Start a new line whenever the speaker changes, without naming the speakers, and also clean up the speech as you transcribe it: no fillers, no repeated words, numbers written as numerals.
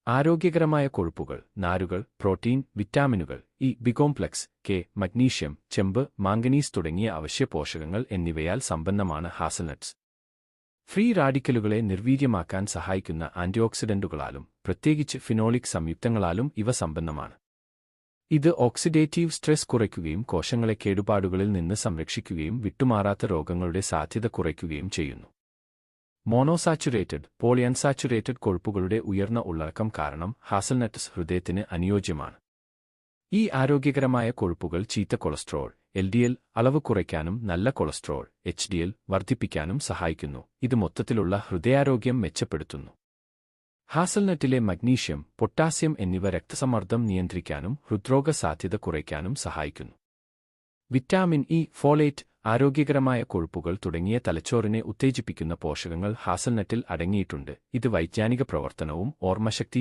ആരോഗ്യകരമായ കൊഴുപ്പുകൾ, നാരുകൾ, പ്രോട്ടീൻ, വിറ്റാമിനുകൾ, E, B complex, K, magnesium, ചെമ്പ്, മാംഗനീസ് തുടങ്ങിയ അവശ്യ പോഷകങ്ങൾ എന്നിവയാൽ സമ്പന്നമാണ് ഹാസൽനട്ട്സ്. ഫ്രീ റാഡിക്കലുകളെ നിർവീര്യമാക്കാൻ സഹായിക്കുന്ന ആന്റിഓക്സിഡന്റുകളാലും പ്രത്യേകിച്ച് ഫിനോളിക് സംയുക്തങ്ങളാലും ഇവ സമ്പന്നമാണ്. ഇത് ഓക്സിഡേറ്റീവ് സ്ട്രെസ് കുറയ്ക്കുകയും കോശങ്ങളെ കേടുപാടുകളിൽ നിന്ന് സംരക്ഷിക്കുകയും വിട്ടുമാറാത്ത രോഗങ്ങളുടെ സാധ്യത കുറയ്ക്കുകയും ചെയ്യുന്നു. മോണോസാച്ചുറേറ്റഡ്, പോളിയൻസാച്ചുറേറ്റഡ് കൊഴുപ്പുകളുടെ ഉയർന്ന ഉള്ളടക്കം കാരണം ഹാസൽനട്ട്സ് ഹൃദയത്തിന് അനുയോജ്യമാണ്. ഈ ആരോഗ്യകരമായ കൊഴുപ്പുകൾ ചീത്ത കൊളസ്ട്രോൾ (LDL) അളവ് കുറയ്ക്കാനും നല്ല കൊളസ്ട്രോൾ (HDL) വർദ്ധിപ്പിക്കാനും സഹായിക്കുന്നു. ഇത് മൊത്തത്തിലുള്ള ഹൃദയാരോഗ്യം മെച്ചപ്പെടുത്തുന്നു. ഹാസൽനട്ടിലെ മഗ്നീഷ്യം, പൊട്ടാസ്യം എന്നിവ രക്തസമ്മർദ്ദം നിയന്ത്രിക്കാനും ഹൃദ്രോഗ സാധ്യത കുറയ്ക്കാനും സഹായിക്കുന്നു. വിറ്റാമിൻ ഇ, ഫോളേറ്റ്, ആരോഗ്യകരമായ കൊഴുപ്പുകൾ തുടങ്ങിയ തലച്ചോറിനെ ഉത്തേജിപ്പിക്കുന്ന പോഷകങ്ങൾ ഹാസൽനട്ടിൽ അടങ്ങിയിട്ടുണ്ട്. ഇത് വൈജ്ഞാനിക പ്രവർത്തനവും ഓർമ്മശക്തി